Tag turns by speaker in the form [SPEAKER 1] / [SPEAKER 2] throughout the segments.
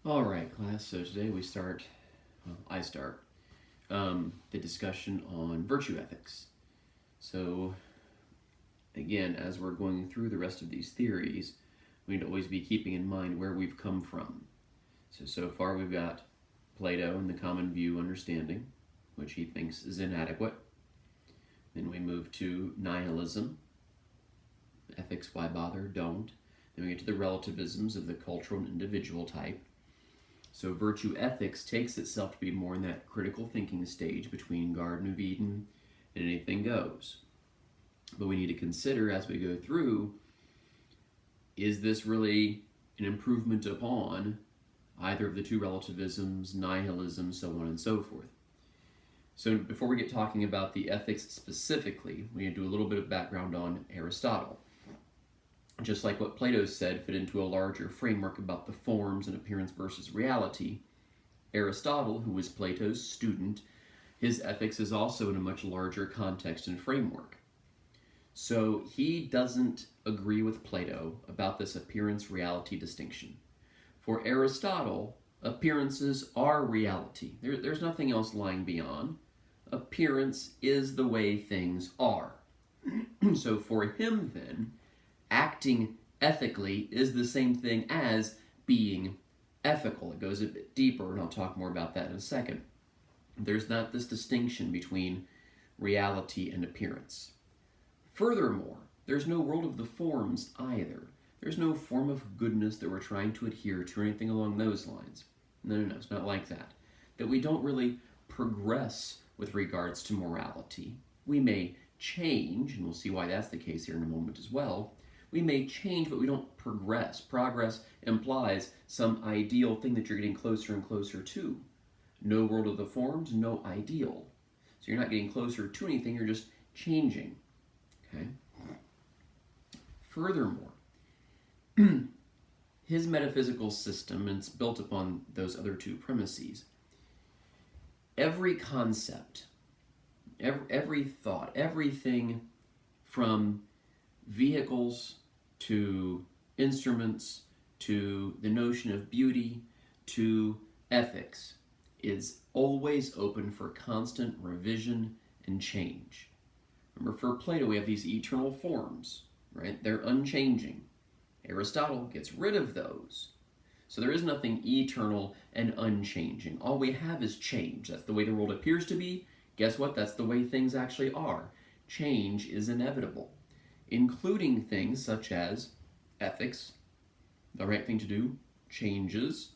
[SPEAKER 1] All right, class. So today I start the discussion on virtue ethics. So, again, as we're going through the rest of these theories, we need to always be keeping in mind where we've come from. So far we've got Plato and the common view understanding, which he thinks is inadequate. Then we move to nihilism, ethics, why bother, don't. Then we get to the relativisms of the cultural and individual type. So virtue ethics takes itself to be more in that critical thinking stage between Garden of Eden and anything goes. But we need to consider as we go through, is this really an improvement upon either of the two relativisms, nihilism, so on and so forth? So before we get talking about the ethics specifically, we need to do a little bit of background on Aristotle. Just like what Plato said fit into a larger framework about the forms and appearance versus reality, Aristotle, who was Plato's student, his ethics is also in a much larger context and framework. So he doesn't agree with Plato about this appearance-reality distinction. For Aristotle, appearances are reality. There's nothing else lying beyond. Appearance is the way things are. So for him then, acting ethically is the same thing as being ethical. It goes a bit deeper, and I'll talk more about that in a second. There's not this distinction between reality and appearance. Furthermore, there's no world of the forms either. There's no form of goodness that we're trying to adhere to or anything along those lines. No, it's not like that. That we don't really progress with regards to morality. We may change, and we'll see why that's the case here in a moment as well. We may change, but we don't progress. Progress implies some ideal thing that you're getting closer and closer to. No world of the forms, no ideal. So you're not getting closer to anything, you're just changing. Okay? Furthermore, his metaphysical system, and it's built upon those other two premises, every concept, every thought, everything from vehicles to instruments to the notion of beauty to ethics is always open for constant revision and change. Remember, for Plato, we have these eternal forms, right? They're unchanging. Aristotle gets rid of those. So there is nothing eternal and unchanging. All we have is change. That's the way the world appears to be. Guess what? That's the way things actually are. Change is inevitable, including things such as ethics, the right thing to do, changes,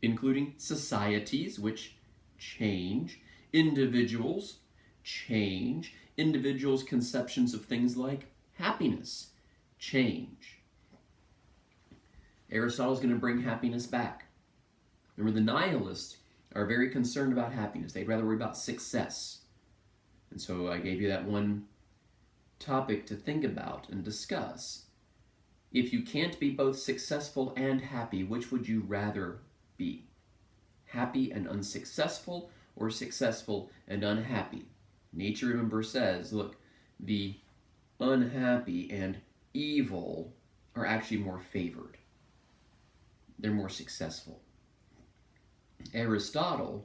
[SPEAKER 1] including societies, which change, individuals, change, individuals' conceptions of things like happiness, change. Aristotle's going to bring happiness back. Remember, the nihilists are very concerned about happiness. They'd rather worry about success. And so I gave you that one topic to think about and discuss. If you can't be both successful and happy, which would you rather be? Happy and unsuccessful, or successful and unhappy? Nietzsche, remember, says, look, the unhappy and evil are actually more favored. They're more successful. Aristotle's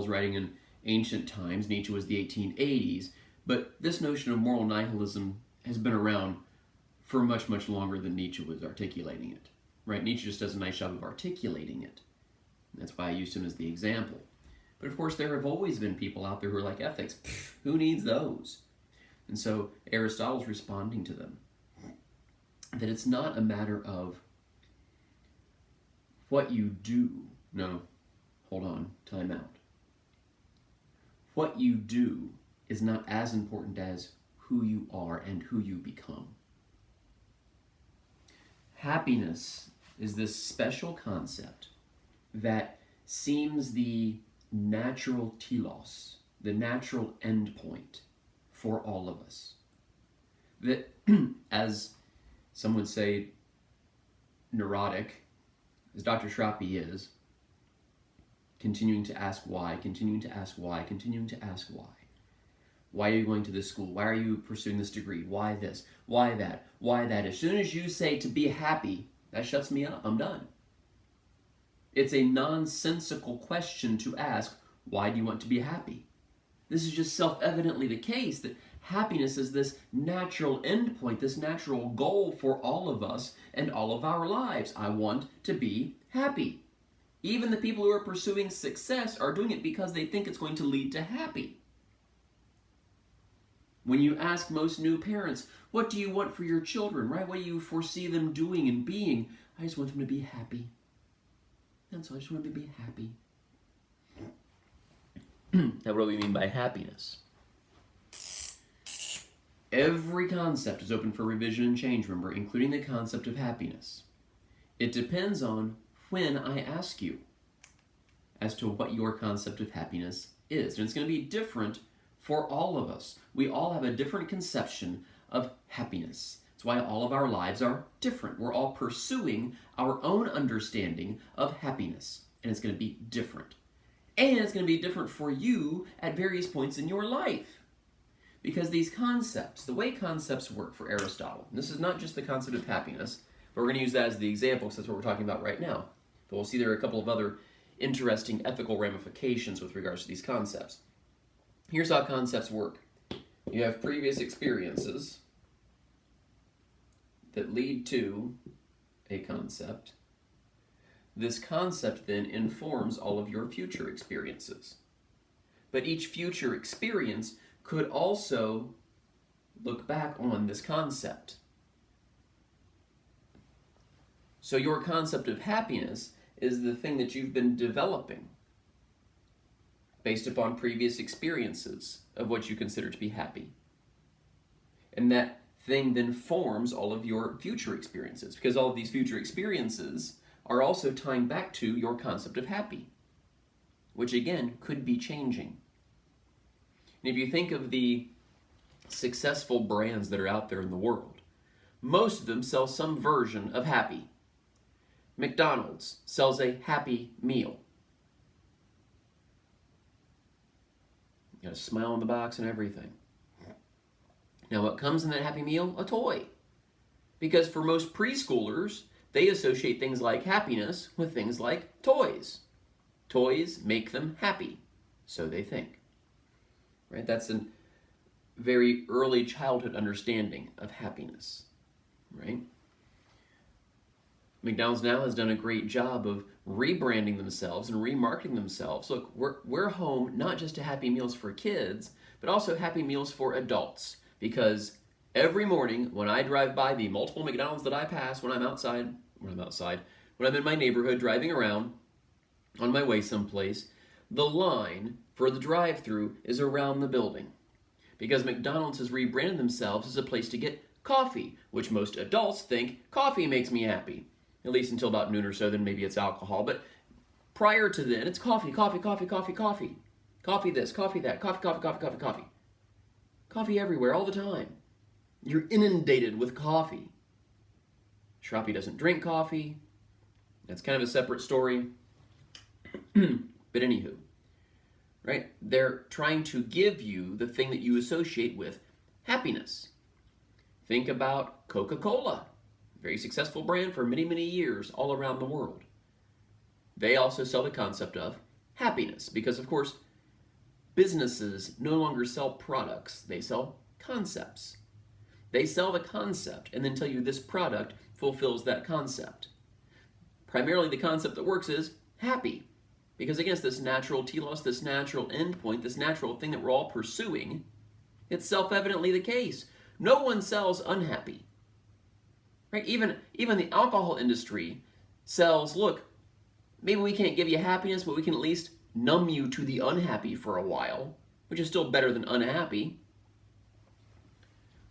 [SPEAKER 1] writing in ancient times, Nietzsche was the 1880s, but this notion of moral nihilism has been around for much, much longer than Nietzsche was articulating it. Right? Nietzsche just does a nice job of articulating it. That's why I used him as the example. But of course, there have always been people out there who are like, ethics, who needs those? And so Aristotle's responding to them. That it's not a matter of what you do. No, hold on, time out. What you do is not as important as who you are and who you become. Happiness is this special concept that seems the natural telos, the natural endpoint for all of us. That, as some would say, neurotic, as Dr. Shrapi is, continuing to ask why, continuing to ask why, continuing to ask why. Why are you going to this school? Why are you pursuing this degree? Why this? Why that? Why that? As soon as you say to be happy, that shuts me up. I'm done. It's a nonsensical question to ask, why do you want to be happy? This is just self-evidently the case that happiness is this natural endpoint, this natural goal for all of us and all of our lives. I want to be happy. Even the people who are pursuing success are doing it because they think it's going to lead to happy. When you ask most new parents, what do you want for your children, right? What do you foresee them doing and being? I just want them to be happy. That's all, I just want them to be happy. Now, what do we mean by happiness? Every concept is open for revision and change, remember, including the concept of happiness. It depends on when I ask you as to what your concept of happiness is. And it's going to be different for all of us. We all have a different conception of happiness. That's why all of our lives are different. We're all pursuing our own understanding of happiness, and it's going to be different. And it's going to be different for you at various points in your life. Because these concepts, the way concepts work for Aristotle, and this is not just the concept of happiness, but we're going to use that as the example because that's what we're talking about right now. But we'll see there are a couple of other interesting ethical ramifications with regards to these concepts. Here's how concepts work. You have previous experiences that lead to a concept. This concept then informs all of your future experiences. But each future experience could also look back on this concept. So your concept of happiness is the thing that you've been developing based upon previous experiences of what you consider to be happy. And that thing then forms all of your future experiences, because all of these future experiences are also tying back to your concept of happy, which again could be changing. And if you think of the successful brands that are out there in the world, most of them sell some version of happy. McDonald's sells a Happy Meal. You got a smile on the box and everything. Now what comes in that Happy Meal? A toy. Because for most preschoolers, they associate things like happiness with things like toys. Toys make them happy, so they think. Right? That's a very early childhood understanding of happiness. Right? McDonald's now has done a great job of rebranding themselves and remarketing themselves. Look, we're home not just to Happy Meals for kids, but also Happy Meals for adults. Because every morning when I drive by the multiple McDonald's that I pass when I'm in my neighborhood driving around on my way someplace, the line for the drive-thru is around the building. Because McDonald's has rebranded themselves as a place to get coffee, which most adults think coffee makes me happy. At least until about noon or so, then maybe it's alcohol. But prior to then, it's coffee, coffee, coffee, coffee, coffee. Coffee this, coffee that, coffee, coffee, coffee, coffee, coffee. Coffee everywhere, all the time. You're inundated with coffee. Shrapi doesn't drink coffee. That's kind of a separate story. But anywho, right? They're trying to give you the thing that you associate with happiness. Think about Coca-Cola. Very successful brand for many, many years all around the world. They also sell the concept of happiness because, of course, businesses no longer sell products. They sell concepts. They sell the concept and then tell you this product fulfills that concept. Primarily the concept that works is happy. Because again, it's this natural telos, this natural endpoint, this natural thing that we're all pursuing. It's self-evidently the case. No one sells unhappy. Right? Even the alcohol industry sells, look, maybe we can't give you happiness, but we can at least numb you to the unhappy for a while, which is still better than unhappy.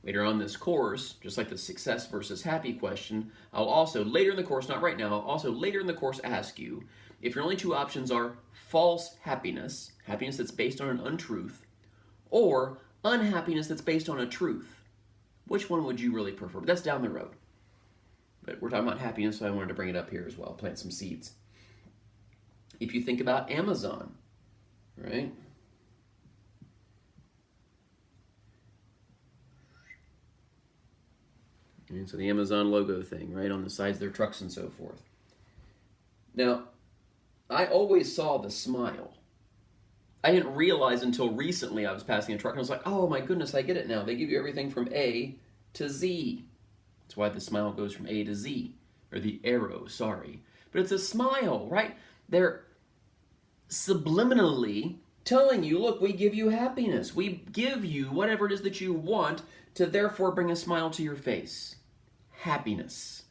[SPEAKER 1] Later on this course, just like the success versus happy question, I'll also, later in the course, not right now, I'll also later in the course ask you if your only two options are false happiness, happiness that's based on an untruth, or unhappiness that's based on a truth. Which one would you really prefer? But that's down the road. But we're talking about happiness, so I wanted to bring it up here as well, plant some seeds. If you think about Amazon, right? So the Amazon logo thing, right, on the sides of their trucks and so forth. Now, I always saw the smile. I didn't realize until recently I was passing a truck and I was like, oh my goodness, I get it now. They give you everything from A to Z. That's why the smile goes from A to Z, or the arrow, sorry. But it's a smile, right? They're subliminally telling you, look, we give you happiness. We give you whatever it is that you want to therefore bring a smile to your face. Happiness.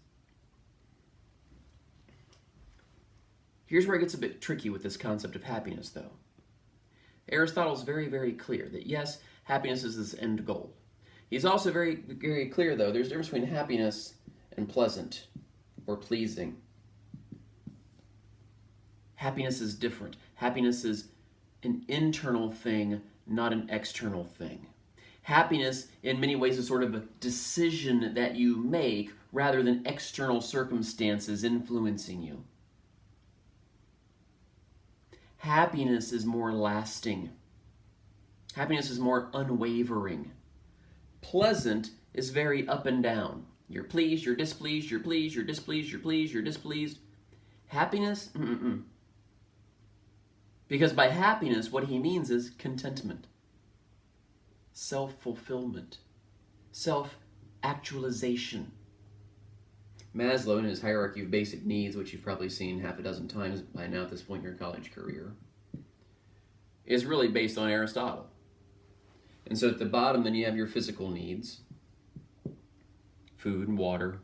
[SPEAKER 1] Here's where it gets a bit tricky with this concept of happiness, though. Aristotle's very, very clear that yes, happiness is this end goal. He's also very, very clear, though, there's a difference between happiness and pleasant or pleasing. Happiness is different. Happiness is an internal thing, not an external thing. Happiness, in many ways, is sort of a decision that you make rather than external circumstances influencing you. Happiness is more lasting. Happiness is more unwavering. Pleasant is very up and down. You're pleased, you're displeased, you're pleased, you're displeased, you're pleased, you're displeased. Happiness? Because by happiness, what he means is contentment, self-fulfillment, self-actualization. Maslow, in his hierarchy of basic needs, which you've probably seen half a dozen times by now at this point in your college career, is really based on Aristotle. And so at the bottom, then you have your physical needs: food and water,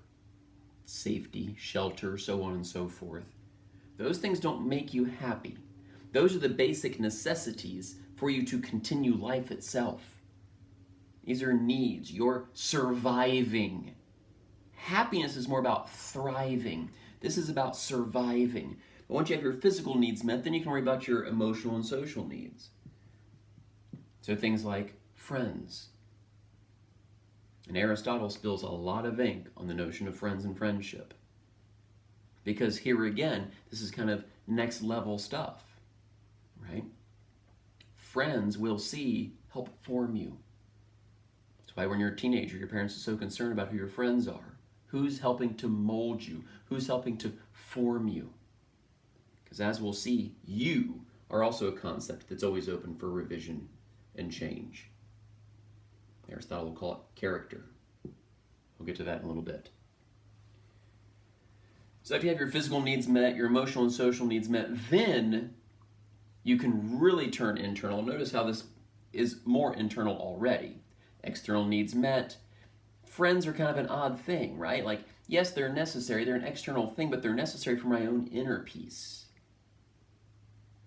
[SPEAKER 1] safety, shelter, so on and so forth. Those things don't make you happy. Those are the basic necessities for you to continue life itself. These are needs. You're surviving. Happiness is more about thriving. This is about surviving. But once you have your physical needs met, then you can worry about your emotional and social needs. So things like friends. And Aristotle spills a lot of ink on the notion of friends and friendship. Because here again, this is kind of next level stuff, right? Friends will help form you. That's why when you're a teenager, your parents are so concerned about who your friends are. Who's helping to mold you? Who's helping to form you? Because as we'll see, you are also a concept that's always open for revision and change. Aristotle will call it character. We'll get to that in a little bit. So if you have your physical needs met, your emotional and social needs met, then you can really turn internal. Notice how this is more internal already. External needs met. Friends are kind of an odd thing, right? Like, yes, they're necessary. They're an external thing, but they're necessary for my own inner peace.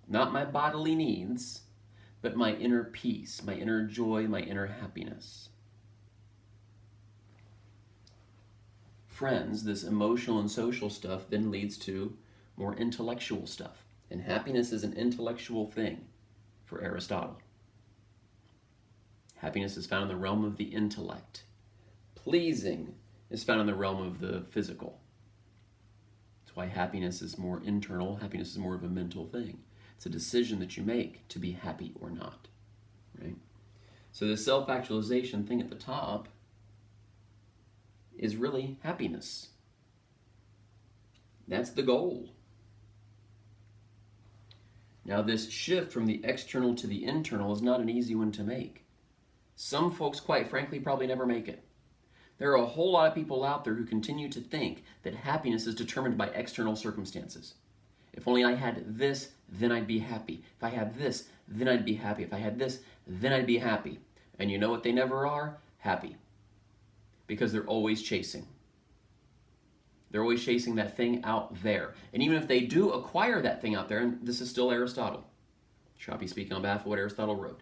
[SPEAKER 1] Not my bodily needs, but my inner peace, my inner joy, my inner happiness. Friends, this emotional and social stuff then leads to more intellectual stuff. And happiness is an intellectual thing for Aristotle. Happiness is found in the realm of the intellect. Pleasing is found in the realm of the physical. That's why happiness is more internal. Happiness is more of a mental thing. It's a decision that you make to be happy or not, right? So the self-actualization thing at the top is really happiness. That's the goal. Now this shift from the external to the internal is not an easy one to make. Some folks, quite frankly, probably never make it. There are a whole lot of people out there who continue to think that happiness is determined by external circumstances. If only I had this, then I'd be happy. If I had this, then I'd be happy. If I had this, then I'd be happy. And you know what they never are? Happy. Because they're always chasing. They're always chasing that thing out there. And even if they do acquire that thing out there, and this is still Aristotle, Shoppy speaking on behalf of what Aristotle wrote.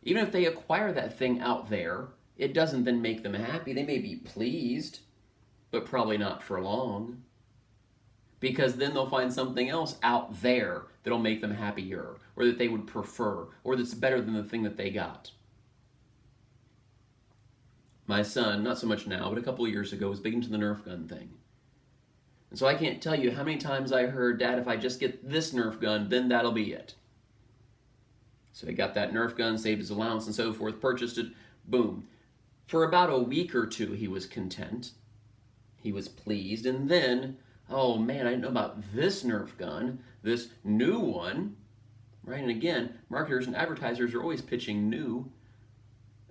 [SPEAKER 1] Even if they acquire that thing out there, it doesn't then make them happy. They may be pleased, but probably not for long. Because then they'll find something else out there that'll make them happier, or that they would prefer, or that's better than the thing that they got. My son, not so much now, but a couple of years ago, was big into the Nerf gun thing. And so I can't tell you how many times I heard, Dad, if I just get this Nerf gun, then that'll be it. So he got that Nerf gun, saved his allowance and so forth, purchased it, boom. For about a week or two, he was content. He was pleased. And then Oh man, I didn't know about this Nerf gun, this new one, right? And again, marketers and advertisers are always pitching new,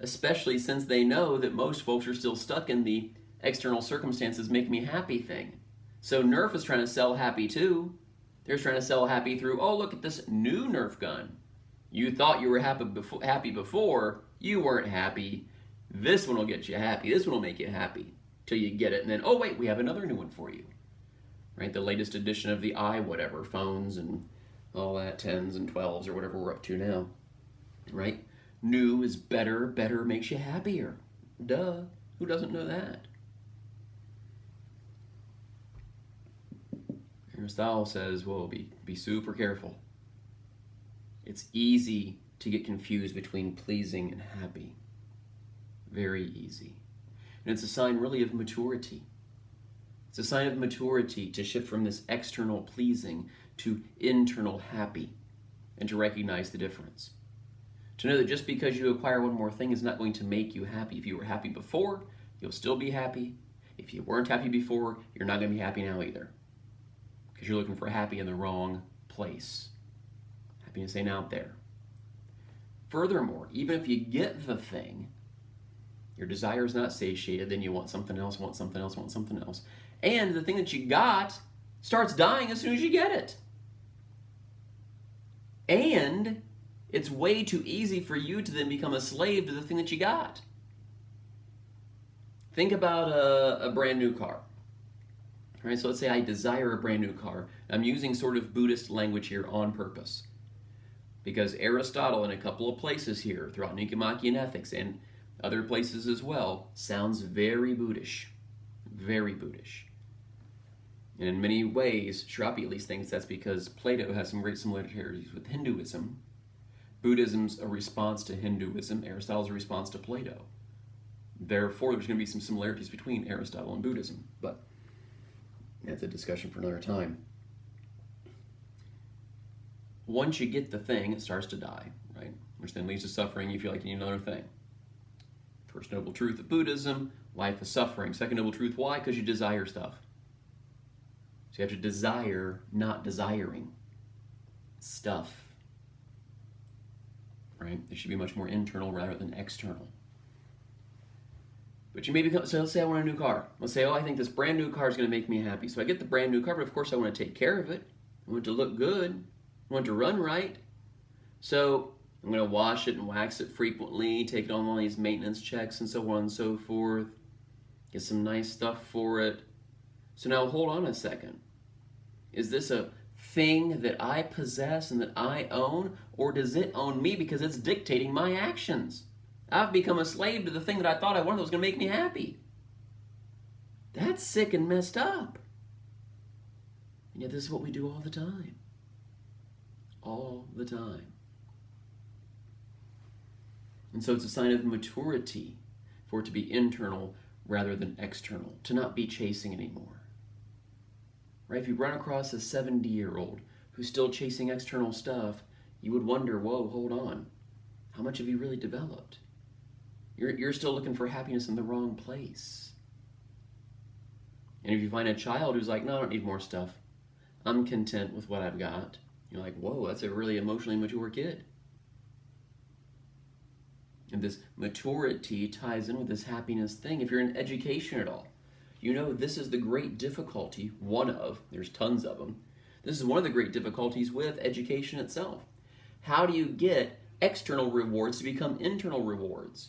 [SPEAKER 1] especially since they know that most folks are still stuck in the external circumstances make me happy thing. So Nerf is trying to sell happy too. They're trying to sell happy through, oh, look at this new Nerf gun. You thought you were happy before, you weren't happy. This one will get you happy. This one will make you happy till you get it. And then, oh wait, we have another new one for you. Right? The latest edition of the whatever phones and all that, 10s and 12s or whatever we're up to now. Right? New is better, better makes you happier. Duh. Who doesn't know that? Aristotle says, well, be super careful. It's easy to get confused between pleasing and happy. Very easy. And it's a sign really of maturity. It's a sign of maturity to shift from this external pleasing to internal happy and to recognize the difference. To know that just because you acquire one more thing is not going to make you happy. If you were happy before, you'll still be happy. If you weren't happy before, you're not going to be happy now either. Because you're looking for happy in the wrong place. Happiness ain't out there. Furthermore, even if you get the thing, your desire is not satiated, then you want something else, want something else, want something else. And the thing that you got starts dying as soon as you get it. And it's way too easy for you to then become a slave to the thing that you got. Think about a brand new car. All right, so let's say I desire a brand new car. I'm using sort of Buddhist language here on purpose. Because Aristotle, in a couple of places here, throughout Nicomachean Ethics and other places as well, sounds very Buddhish. Very Buddhish. And in many ways, Shirapi at least thinks that's because Plato has some great similarities with Hinduism. Buddhism's a response to Hinduism. Aristotle's a response to Plato. Therefore, there's going to be some similarities between Aristotle and Buddhism. But that's a discussion for another time. Once you get the thing, it starts to die, right? Which then leads to suffering. You feel like you need another thing. First noble truth of Buddhism, life is suffering. Second noble truth, why? Because you desire stuff. So you have to desire not desiring stuff, right? It should be much more internal rather than external. But you may become, so let's say I want a new car. Let's say, oh, I think this brand new car is going to make me happy. So I get the brand new car, but of course I want to take care of it. I want it to look good. I want it to run right. So I'm going to wash it and wax it frequently, take it on all these maintenance checks and so on and so forth. Get some nice stuff for it. So now hold on a second. Is this a thing that I possess and that I own, or does it own me because it's dictating my actions? I've become a slave to the thing that I thought I wanted that was going to make me happy. That's sick and messed up. And yet this is what we do all the time. All the time. And so it's a sign of maturity for it to be internal rather than external, to not be chasing anymore. Right? If you run across a 70-year-old who's still chasing external stuff, you would wonder, whoa, hold on. How much have you really developed? You're still looking for happiness in the wrong place. And if you find a child who's like, no, I don't need more stuff. I'm content with what I've got. You're like, whoa, that's a really emotionally mature kid. And this maturity ties in with this happiness thing. If you're in education at all, you know this is the great difficulty, there's tons of them. This is one of the great difficulties with education itself. How do you get external rewards to become internal rewards?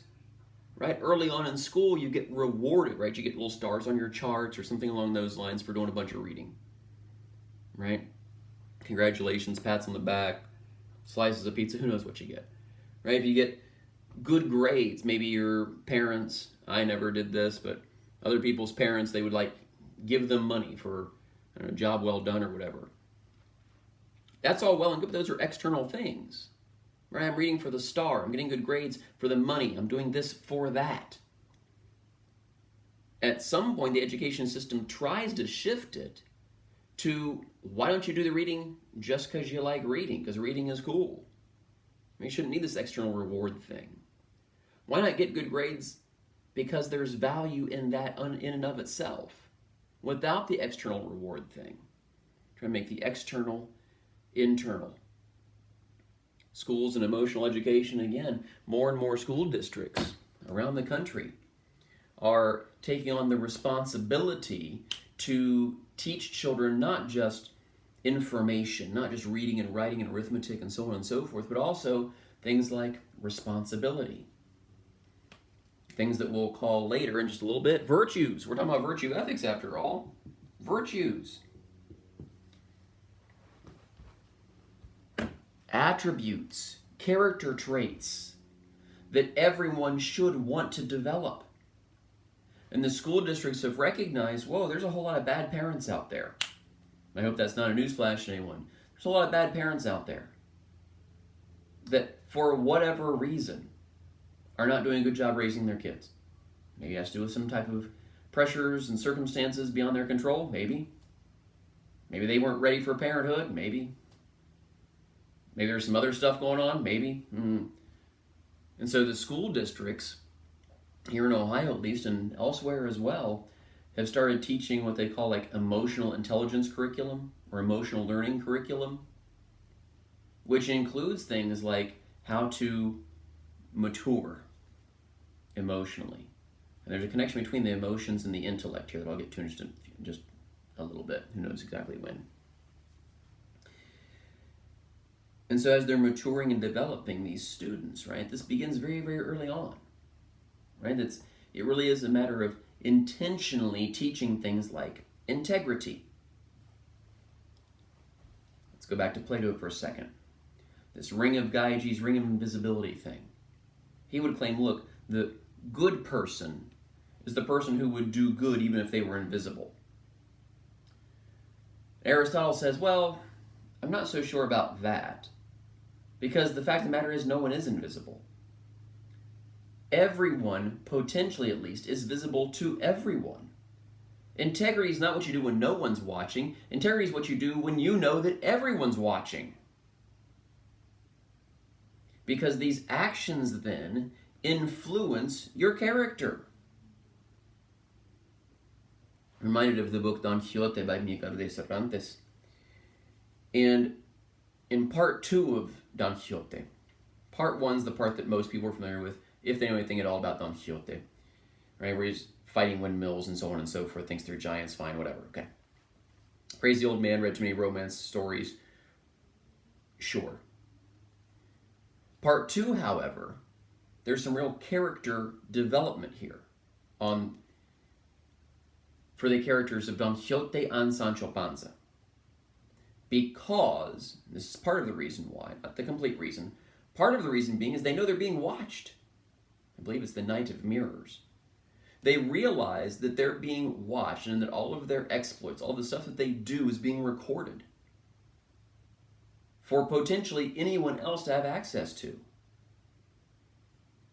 [SPEAKER 1] Right? Early on in school, you get rewarded, right? You get little stars on your charts or something along those lines for doing a bunch of reading. Right? Congratulations, pats on the back, slices of pizza, who knows what you get. Right? If you get good grades, maybe your parents, I never did this, but other people's parents, they would like give them money for a job well done or whatever. That's all well and good, but those are external things. Right? I'm reading for the star. I'm getting good grades for the money. I'm doing this for that. At some point, the education system tries to shift it to, why don't you do the reading just because you like reading? Because reading is cool. You shouldn't need this external reward thing. Why not get good grades? Because there's value in that in and of itself. without the external reward thing. Trying to make the external internal. Schools and emotional education, again, more and more school districts around the country are taking on the responsibility to teach children not just information, not just reading and writing and arithmetic and so on and so forth, but also things like responsibility. Things that we'll call later in just a little bit virtues. We're talking about virtue ethics after all. Virtues. Attributes, character traits that everyone should want to develop. And the school districts have recognized, whoa, there's a whole lot of bad parents out there. I hope that's not a newsflash to anyone. There's a lot of bad parents out there that, for whatever reason, are not doing a good job raising their kids. Maybe it has to do with some type of pressures and circumstances beyond their control, maybe. Maybe they weren't ready for parenthood, maybe. Maybe there's some other stuff going on, maybe. And so the school districts, here in Ohio at least, and elsewhere as well, have started teaching what they call like emotional intelligence curriculum or emotional learning curriculum, which includes things like how to mature emotionally. And there's a connection between the emotions and the intellect here that I'll get to in just a little bit. Who knows exactly when. And so as they're maturing and developing these students, right, this begins very, very early on, right? It really is a matter of intentionally teaching things like integrity. Let's go back to Plato for a second. This ring of Gyges, ring of invisibility thing. He would claim, look, the good person is the person who would do good even if they were invisible. Aristotle says, well, I'm not so sure about that, because the fact of the matter is no one is invisible. Everyone, potentially at least, is visible to everyone. Integrity is not what you do when no one's watching. Integrity is what you do when you know that everyone's watching. Because these actions then influence your character. Reminded of the book Don Quixote by Miguel de Cervantes. And in part 2 of Don Quixote, part 1's the part that most people are familiar with, if they know anything at all about Don Quixote, right? Where he's fighting windmills and so on and so forth, thinks they're giants, fine, whatever, okay. Crazy old man, read too many romance stories, sure. Part 2, however, there's some real character development here for the characters of Don Quixote and Sancho Panza. Because, this is part of the reason why, not the complete reason, part of the reason being is they know they're being watched. I believe it's the Night of Mirrors. They realize that they're being watched and that all of their exploits, all the stuff that they do is being recorded for potentially anyone else to have access to.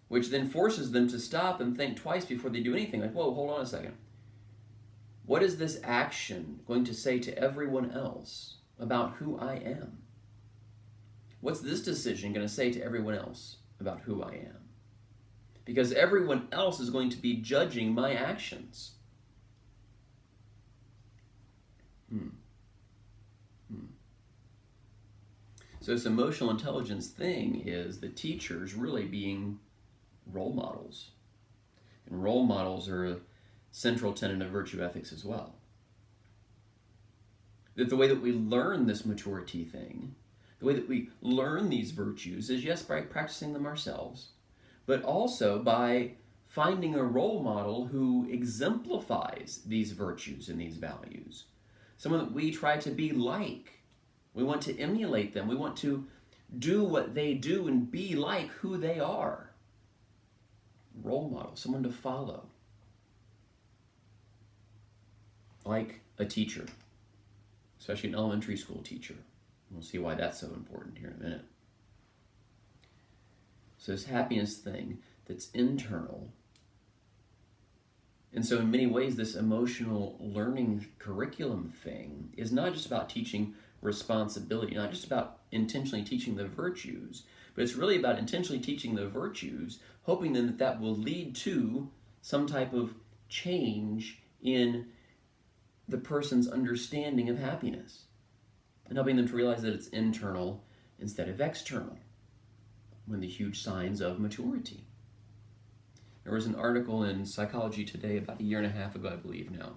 [SPEAKER 1] Which then forces them to stop and think twice before they do anything. Like, whoa, hold on a second. What is this action going to say to everyone else about who I am? What's this decision going to say to everyone else about who I am? Because everyone else is going to be judging my actions. So this emotional intelligence thing is the teachers really being role models. And role models are a central tenet of virtue ethics as well. That the way that we learn this maturity thing, the way that we learn these virtues is, yes, by practicing them ourselves, but also by finding a role model who exemplifies these virtues and these values. Someone that we try to be like. We want to emulate them. We want to do what they do and be like who they are. Role model, someone to follow. Like a teacher, especially an elementary school teacher. We'll see why that's so important here in a minute. So this happiness thing that's internal. And so in many ways, this emotional learning curriculum thing is not just about teaching responsibility, not just about intentionally teaching the virtues, but it's really about intentionally teaching the virtues, hoping then that that will lead to some type of change in the person's understanding of happiness and helping them to realize that it's internal instead of external. One of the huge signs of maturity. There was an article in Psychology Today about 1.5 years ago, I believe now,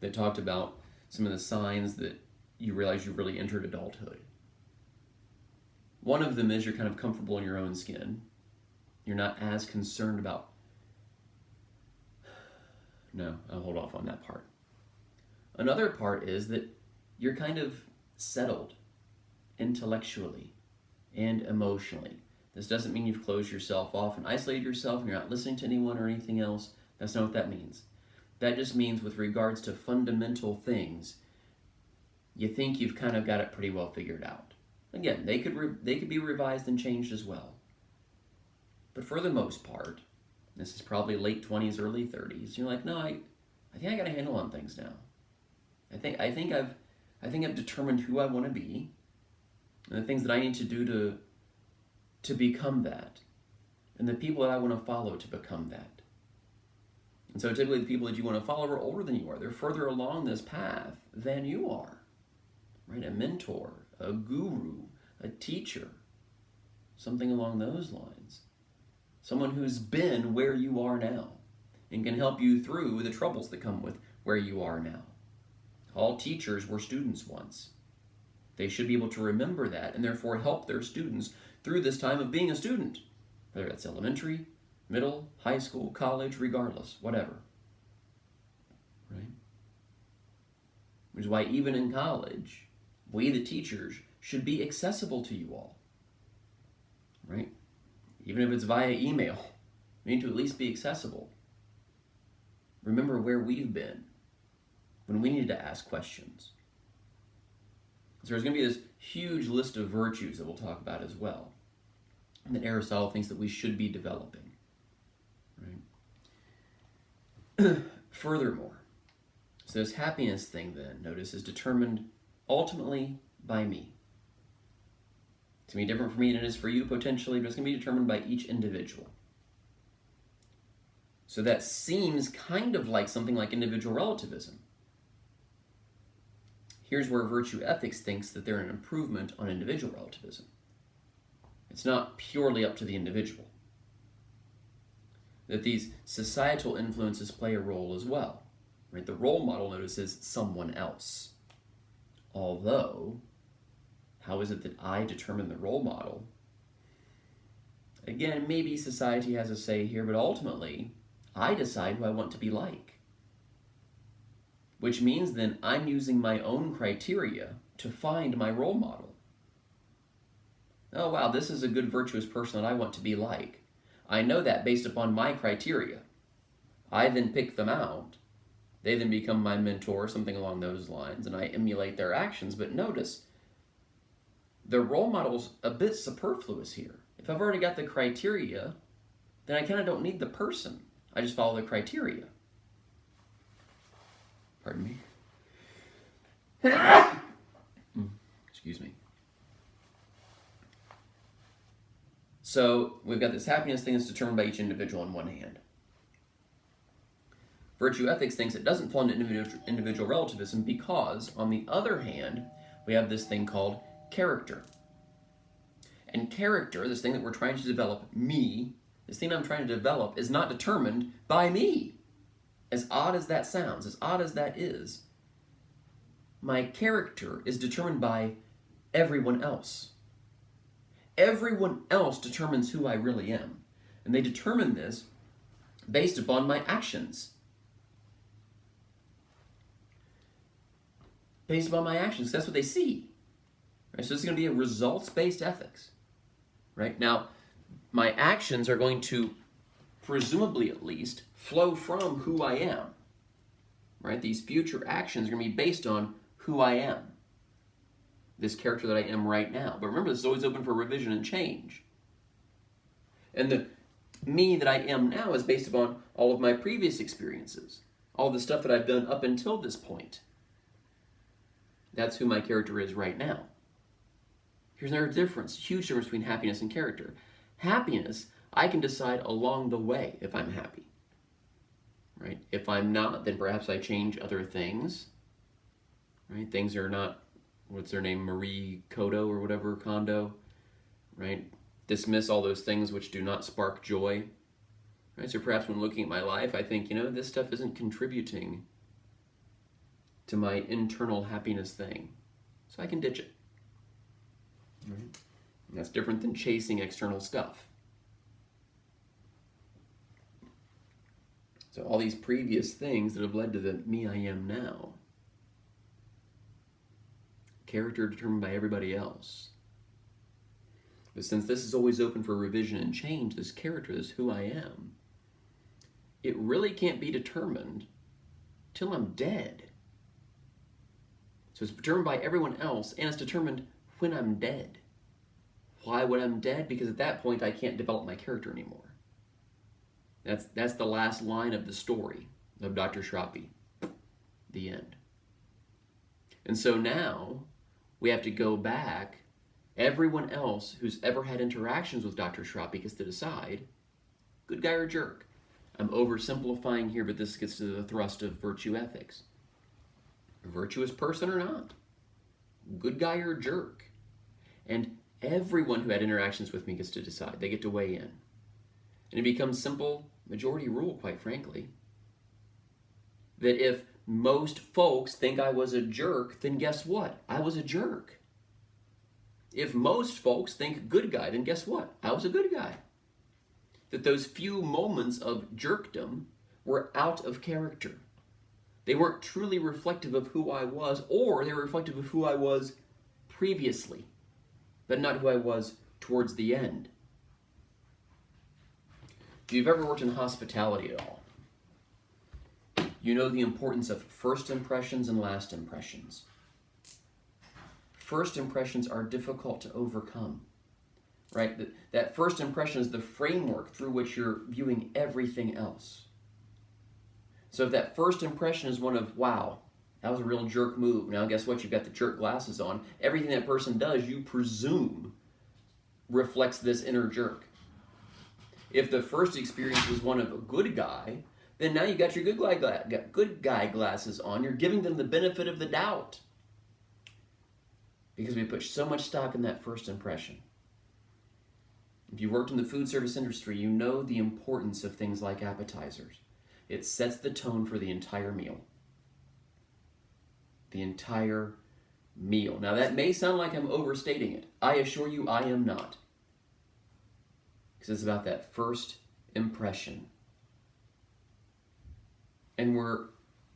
[SPEAKER 1] that talked about some of the signs that you realize you've really entered adulthood. One of them is you're kind of comfortable in your own skin. You're not as concerned about... No, I'll hold off on that part. Another part is that you're kind of settled intellectually and emotionally. This doesn't mean you've closed yourself off and isolated yourself and you're not listening to anyone or anything else. That's not what that means. That just means with regards to fundamental things, you think you've kind of got it pretty well figured out. Again, they could be revised and changed as well. But for the most part, this is probably late 20s, early 30s, you're like, no, I think I got a handle on things now. I think I've determined who I want to be and the things that I need to do to become that, and the people that I want to follow to become that. And so typically the people that you want to follow are older than you are. They're further along this path than you are, right? A mentor, a guru, a teacher, something along those lines. Someone who's been where you are now and can help you through the troubles that come with where you are now. All teachers were students once. They should be able to remember that and therefore help their students through this time of being a student, whether that's elementary, middle, high school, college, regardless, whatever. Right? Which is why even in college, we the teachers should be accessible to you all. Right? Even if it's via email, we need to at least be accessible. Remember where we've been when we needed to ask questions. So there's going to be this huge list of virtues that we'll talk about as well, and that Aristotle thinks that we should be developing. Right? Furthermore, so this happiness thing then, notice, is determined ultimately by me. It's going to be different for me than it is for you potentially, but it's going to be determined by each individual. So that seems kind of like something like individual relativism. Here's where virtue ethics thinks that they're an improvement on individual relativism. It's not purely up to the individual. That these societal influences play a role as well. Right? The role model, notice, is someone else. Although, how is it that I determine the role model? Again, maybe society has a say here, but ultimately, I decide who I want to be like. Which means then I'm using my own criteria to find my role model. Oh wow, this is a good virtuous person that I want to be like. I know that based upon my criteria. I then pick them out. They then become my mentor, something along those lines, and I emulate their actions. But notice, the role model's a bit superfluous here. If I've already got the criteria, then I kind of don't need the person. I just follow the criteria. Pardon me. Excuse me. So we've got this happiness thing that's determined by each individual on one hand. Virtue ethics thinks it doesn't fall into individual relativism because, on the other hand, we have this thing called character. And character, this thing that we're trying to develop, me, this thing I'm trying to develop, is not determined by me. As odd as that sounds, as odd as that is, my character is determined by everyone else. Everyone else determines who I really am. And they determine this based upon my actions. Based upon my actions, that's what they see. Right? So this is going to be a results-based ethics. Right? Now, my actions are going to, presumably at least, flow from who I am. Right? These future actions are going to be based on who I am. This character that I am right now. But remember, this is always open for revision and change. And the me that I am now is based upon all of my previous experiences. All the stuff that I've done up until this point. That's who my character is right now. Here's another difference, huge difference between happiness and character. Happiness, I can decide along the way if I'm happy. right? If I'm not, then perhaps I change other things, right? Things are not, what's their name, Marie Kondo or whatever, Kondo, right? Dismiss all those things which do not spark joy, right? So perhaps when looking at my life, I think, this stuff isn't contributing to my internal happiness thing, so I can ditch it, right? And that's different than chasing external stuff. So all these previous things that have led to the me I am now, character determined by everybody else. But since this is always open for revision and change, this character, this who I am, it really can't be determined till I'm dead. So it's determined by everyone else, and it's determined when I'm dead. Why when I'm dead? Because at that point I can't develop my character anymore. That's the last line of the story of Dr. Shroppy. The end. And so now we have to go back. Everyone else who's ever had interactions with Dr. Shroppy gets to decide, good guy or jerk. I'm oversimplifying here, but this gets to the thrust of virtue ethics. A virtuous person or not? Good guy or jerk? And everyone who had interactions with me gets to decide. They get to weigh in. And it becomes simple majority rule, quite frankly, that if most folks think I was a jerk, then guess what? I was a jerk. If most folks think good guy, then guess what? I was a good guy. That those few moments of jerkdom were out of character. They weren't truly reflective of who I was, or they were reflective of who I was previously, but not who I was towards the end. If you've ever worked in hospitality at all, you know the importance of first impressions and last impressions. First impressions are difficult to overcome, right? That first impression is the framework through which you're viewing everything else. So if that first impression is one of, wow, that was a real jerk move. Now guess what? You've got the jerk glasses on. Everything that person does, you presume, reflects this inner jerk. If the first experience was one of a good guy, then now you got your good guy glasses on. You're giving them the benefit of the doubt. Because we put so much stock in that first impression. If you worked in the food service industry, you know the importance of things like appetizers. It sets the tone for the entire meal. The entire meal. Now that may sound like I'm overstating it. I assure you I am not. Because it's about that first impression. And we're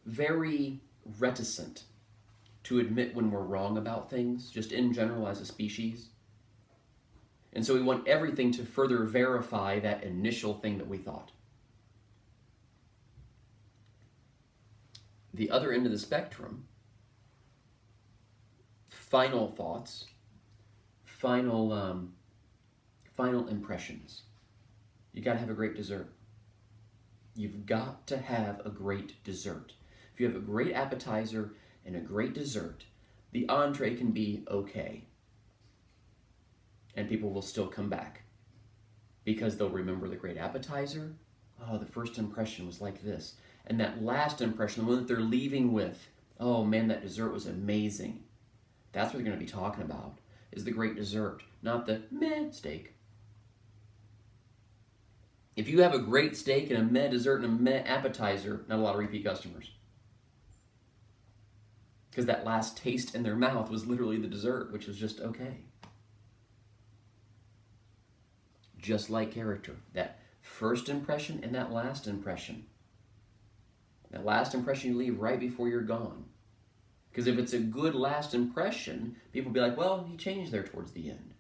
[SPEAKER 1] very reticent to admit when we're wrong about things, just in general as a species. And so we want everything to further verify that initial thing that we thought. The other end of the spectrum, final thoughts, final impressions. You got to have a great dessert. You've got to have a great dessert. If you have a great appetizer and a great dessert, the entree can be okay. And people will still come back because they'll remember the great appetizer. Oh, the first impression was like this. And that last impression, the one that they're leaving with, oh man, that dessert was amazing. That's what they're going to be talking about, is the great dessert, not the meh steak. If you have a great steak and a meh dessert and a meh appetizer, not a lot of repeat customers. Because that last taste in their mouth was literally the dessert, which was just okay. Just like character. That first impression and that last impression. That last impression you leave right before you're gone. Because if it's a good last impression, people will be like, well, he changed there towards the end.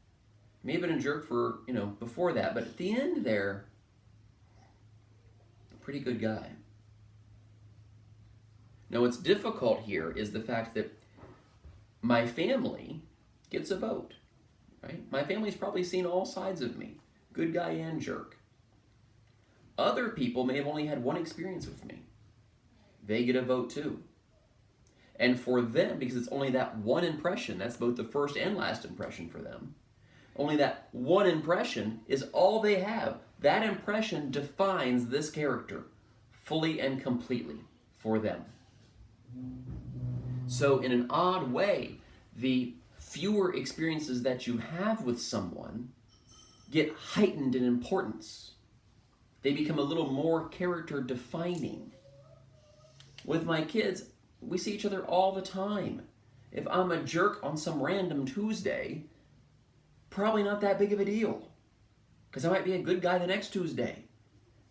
[SPEAKER 1] May have been a jerk for, before that, but at the end there, a pretty good guy. Now what's difficult here is the fact that my family gets a vote, right? My family's probably seen all sides of me, good guy and jerk. Other people may have only had one experience with me. They get a vote too. And for them, because it's only that one impression, that's both the first and last impression for them, only that one impression is all they have. That impression defines this character fully and completely for them. So in an odd way, the fewer experiences that you have with someone get heightened in importance. They become a little more character defining. With my kids, we see each other all the time. If I'm a jerk on some random Tuesday, probably not that big of a deal, because I might be a good guy the next Tuesday.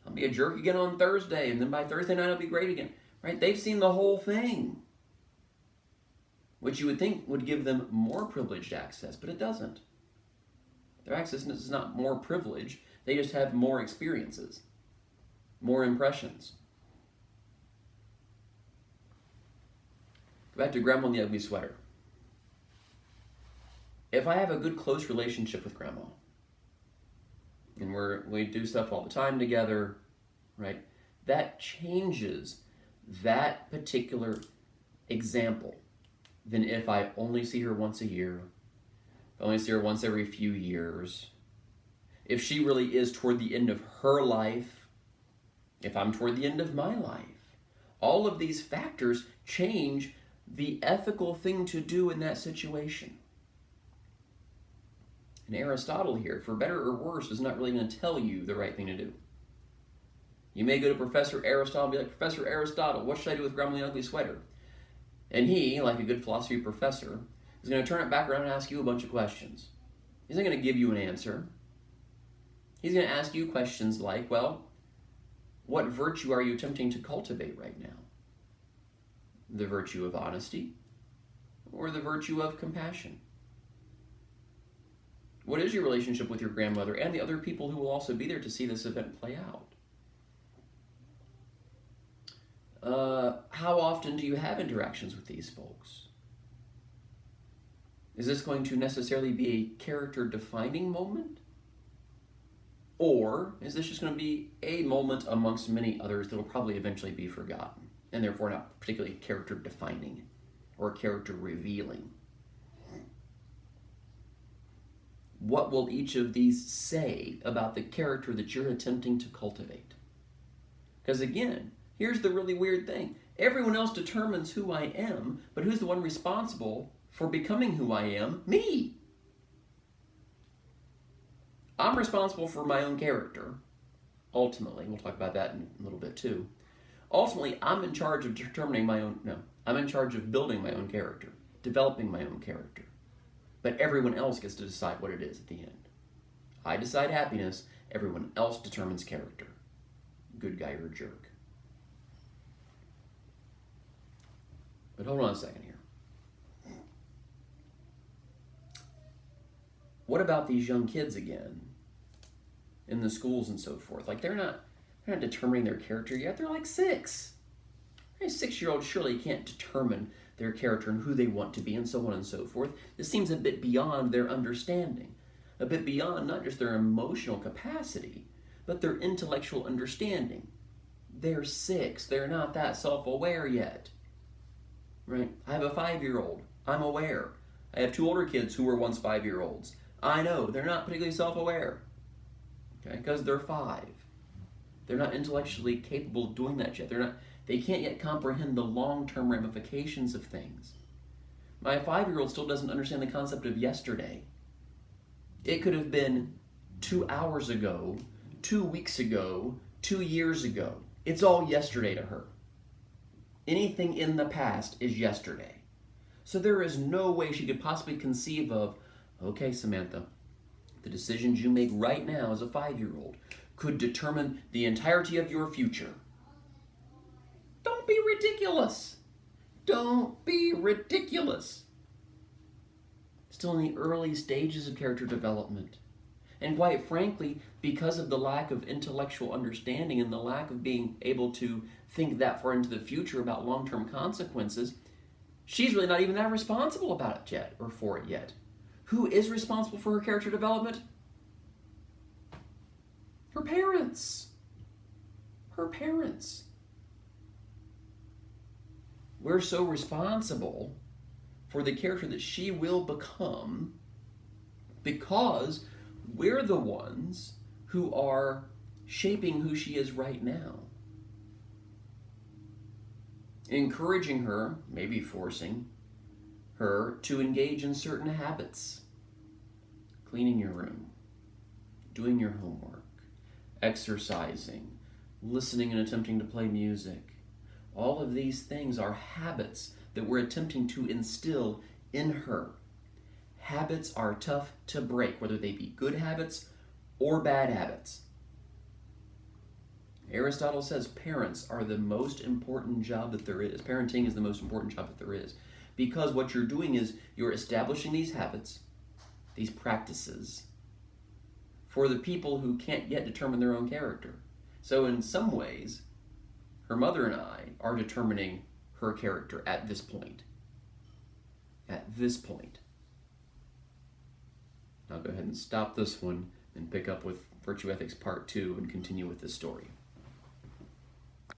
[SPEAKER 1] I'll be a jerk again on Thursday, and then by Thursday night I'll be great again. Right? They've seen the whole thing, which you would think would give them more privileged access, but it doesn't. Their access is not more privilege. They just have more experiences, more impressions. Go back to Grandma and the Ugly Sweater. If I have a good, close relationship with Grandma, and we do stuff all the time together, right? That changes that particular example than if I only see her once a year, if I only see her once every few years, if she really is toward the end of her life, if I'm toward the end of my life. All of these factors change the ethical thing to do in that situation. And Aristotle here, for better or worse, is not really going to tell you the right thing to do. You may go to Professor Aristotle and be like, Professor Aristotle, what should I do with Grandma and the Ugly Sweater? And he, like a good philosophy professor, is going to turn it back around and ask you a bunch of questions. He's not going to give you an answer. He's going to ask you questions like, well, what virtue are you attempting to cultivate right now? The virtue of honesty or the virtue of compassion? What is your relationship with your grandmother and the other people who will also be there to see this event play out? How often do you have interactions with these folks? Is this going to necessarily be a character-defining moment? Or is this just going to be a moment amongst many others that will probably eventually be forgotten, and therefore not particularly character-defining or character-revealing? What will each of these say about the character that you're attempting to cultivate? Because again, here's the really weird thing. Everyone else determines who I am, but who's the one responsible for becoming who I am? Me! I'm responsible for my own character, ultimately. We'll talk about that in a little bit too. Ultimately, I'm in charge of I'm in charge of building my own character, developing my own character. But everyone else gets to decide what it is at the end. I decide happiness, everyone else determines character. Good guy or jerk. But hold on a second here. What about these young kids again in the schools and so forth? Like they're not determining their character yet. They're like 6. A 6-year-old surely can't determine their character and who they want to be and so on and so forth. This seems a bit beyond their understanding, a bit beyond not just their emotional capacity, but their intellectual understanding. They're 6. They're not that self-aware yet. Right? I have a 5-year-old. I'm aware. I have 2 older kids who were once 5-year-olds. I know they're not particularly self-aware. Okay? Because they're 5. They're not intellectually capable of doing that yet. They can't yet comprehend the long-term ramifications of things. My 5-year-old still doesn't understand the concept of yesterday. It could have been 2 hours ago, 2 weeks ago, 2 years ago. It's all yesterday to her. Anything in the past is yesterday. So there is no way she could possibly conceive of, okay, Samantha, the decisions you make right now as a 5-year-old could determine the entirety of your future. Don't be ridiculous. Don't be ridiculous. Still in the early stages of character development. And quite frankly, because of the lack of intellectual understanding and the lack of being able to think that far into the future about long-term consequences, she's really not even that responsible about it yet, or for it yet. Who is responsible for her character development? Her parents. Her parents. We're so responsible for the character that she will become because we're the ones who are shaping who she is right now. encouraging her, maybe forcing her, to engage in certain habits. Cleaning your room, doing your homework, exercising, listening and attempting to play music. All of these things are habits that we're attempting to instill in her. Habits are tough to break, whether they be good habits or bad habits. Aristotle says parents are the most important job that there is. Parenting is the most important job that there is. Because what you're doing is you're establishing these habits, these practices, for the people who can't yet determine their own character. So in some ways, her mother and I are determining her character at this point. At this point. I'll go ahead and stop this one and pick up with Virtue Ethics Part 2 and continue with this story.